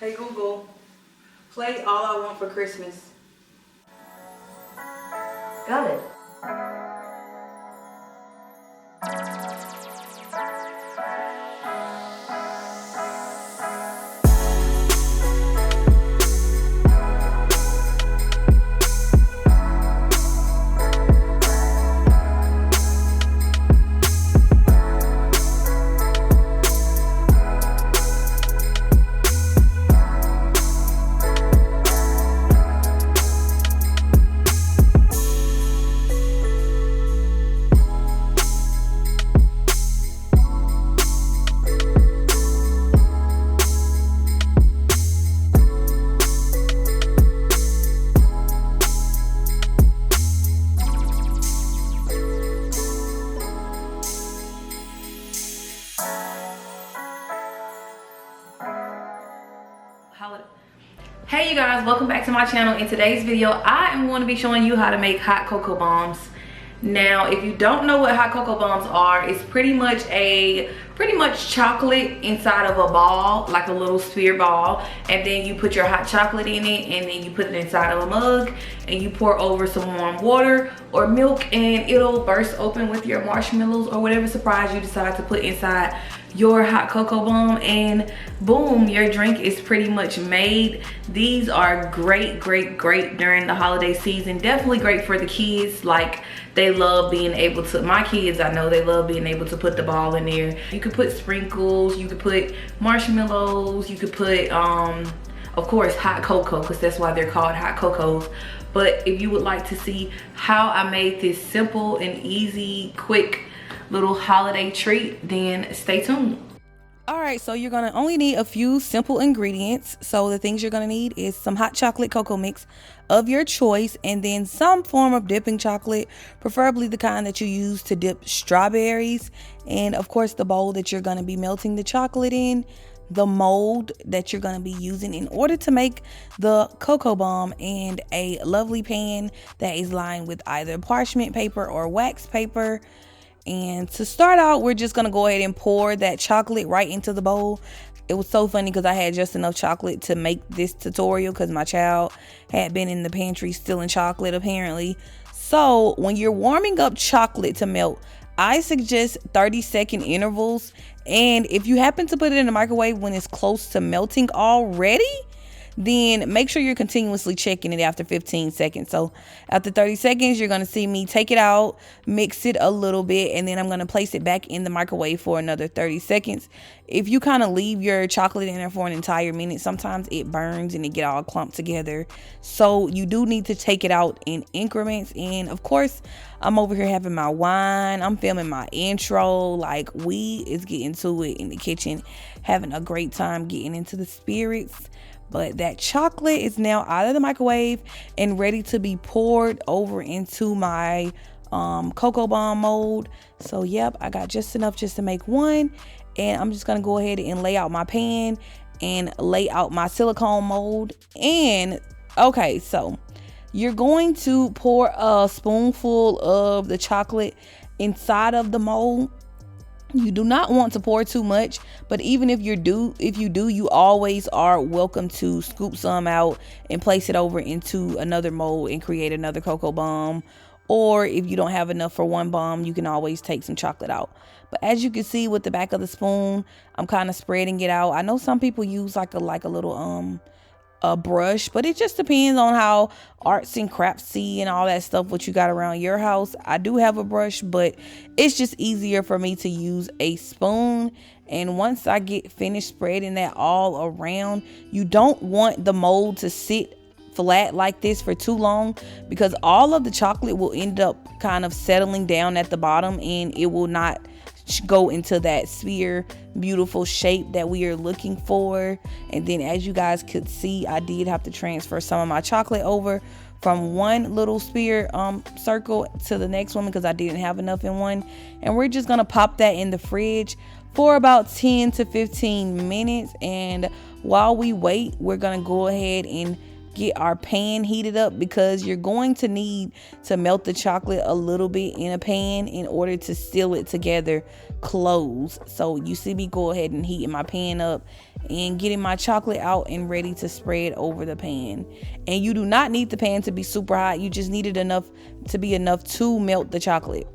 Hey Google, play All I Want for Christmas. Got it. Hey you guys, welcome back to my channel. In today's video I am going to be showing you how to make hot cocoa bombs. Now if you don't know what hot cocoa bombs are, it's pretty much chocolate inside of a ball, like a little sphere ball, and then you put your hot chocolate in it, and then you put it inside of a mug and you pour over some warm water or milk, and it'll burst open with your marshmallows or whatever surprise you decide to put inside your hot cocoa bomb, and boom, your drink is pretty much made. These are great during the holiday season. Definitely great for the kids. Like, they love being able to, my kids, I know they love being able to put the ball in there. You could put sprinkles, you could put marshmallows, you could put of course hot cocoa, because that's why they're called hot cocos. But if you would like to see how I made this simple and easy, quick little holiday treat, then stay tuned. All right, so you're gonna only need a few simple ingredients. So the things you're gonna need is some hot chocolate cocoa mix of your choice, and then some form of dipping chocolate, preferably the kind that you use to dip strawberries, and of course the bowl that you're gonna be melting the chocolate in, the mold that you're gonna be using in order to make the cocoa bomb, and a lovely pan that is lined with either parchment paper or wax paper. And to start out, we're just gonna go ahead and pour that chocolate right into the bowl. It was so funny because I had just enough chocolate to make this tutorial, because my child had been in the pantry stealing chocolate apparently. So when you're warming up chocolate to melt, I suggest 30-second intervals. And if you happen to put it in the microwave when it's close to melting already, then make sure you're continuously checking it after 15 seconds. So after 30 seconds, you're going to see me take it out, mix it a little bit, and then I'm going to place it back in the microwave for another 30 seconds. If you kind of leave your chocolate in there for an entire minute, sometimes it burns and it get all clumped together. So you do need to take it out in increments. And of course, I'm over here having my wine. I'm filming my intro. Like, we is getting to it in the kitchen, having a great time getting into the spirits. But that chocolate is now out of the microwave and ready to be poured over into my cocoa bomb mold. So yep, I got just enough just to make one, and I'm just gonna go ahead and lay out my pan and lay out my silicone mold. And okay, so you're going to pour a spoonful of the chocolate inside of the mold. You do not want to pour too much, but even if you do, you always are welcome to scoop some out and place it over into another mold and create another cocoa bomb. Or if you don't have enough for one bomb, you can always take some chocolate out. But as you can see with the back of the spoon, I'm kind of spreading it out. I know some people use like a little a brush, but it just depends on how artsy and craftsy and all that stuff what you got around your house. I do have a brush, but it's just easier for me to use a spoon. And once I get finished spreading that all around, you don't want the mold to sit flat like this for too long, because all of the chocolate will end up kind of settling down at the bottom, and it will not go into that sphere beautiful shape that we are looking for. And then as you guys could see, I did have to transfer some of my chocolate over from one little sphere circle to the next one because I didn't have enough in one. And we're just gonna pop that in the fridge for about 10 to 15 minutes. And while we wait, we're gonna go ahead and get our pan heated up, because you're going to need to melt the chocolate a little bit in a pan in order to seal it together close. So you see me go ahead and heating my pan up, and getting my chocolate out and ready to spread over the pan. And you do not need the pan to be super hot. You just need it enough to be enough to melt the chocolate.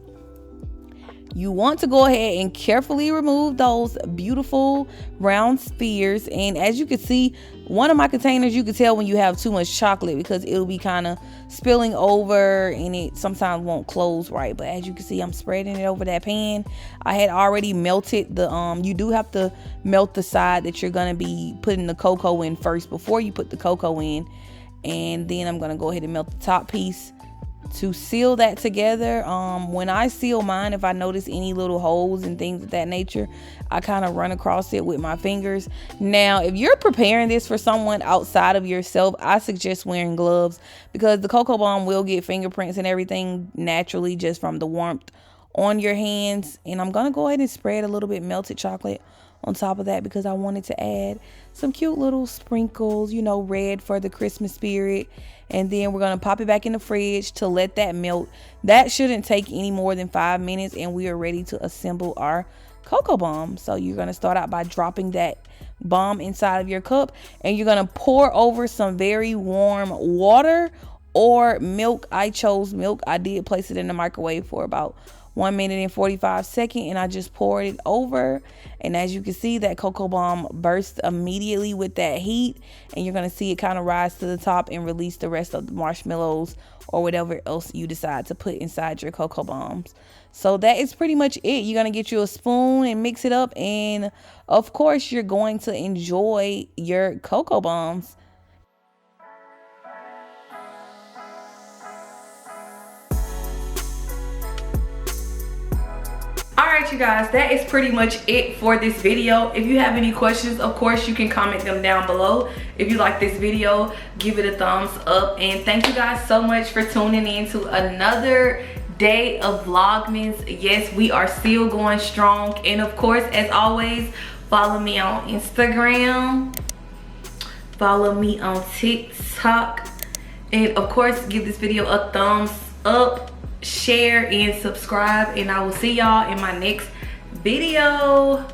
You want to go ahead and carefully remove those beautiful round spheres. And as you can see, one of my containers, you can tell when you have too much chocolate because it'll be kind of spilling over and it sometimes won't close right. But as you can see, I'm spreading it over that pan. I had already melted the you do have to melt the side that you're gonna be putting the cocoa in first before you put the cocoa in. And then I'm gonna go ahead and melt the top piece to seal that together. When I seal mine, if I notice any little holes and things of that nature, I kind of run across it with my fingers. Now, if you're preparing this for someone outside of yourself, I suggest wearing gloves because the cocoa bomb will get fingerprints and everything naturally just from the warmth on your hands. And I'm gonna go ahead and spread a little bit melted chocolate on top of that because I wanted to add some cute little sprinkles, you know, red for the Christmas spirit. And then we're going to pop it back in the fridge to let that melt. That shouldn't take any more than 5 minutes and we are ready to assemble our cocoa bomb. So you're going to start out by dropping that bomb inside of your cup and you're going to pour over some very warm water or milk. I chose milk. I did place it in the microwave for about 1 minute and 45 seconds and I just poured it over. And as you can see, that cocoa bomb burst immediately with that heat, and you're going to see it kind of rise to the top and release the rest of the marshmallows or whatever else you decide to put inside your cocoa bombs. So that is pretty much it. You're going to get you a spoon and mix it up, and of course you're going to enjoy your cocoa bombs. Alright you guys, that is pretty much it for this video. If you have any questions, of course you can comment them down below. If you like this video, give it a thumbs up, and thank you guys so much for tuning in to another day of Vlogmas. Yes, we are still going strong, and of course, as always, follow me on Instagram, follow me on TikTok, and of course give this video a thumbs up, share and subscribe, and I will see y'all in my next video.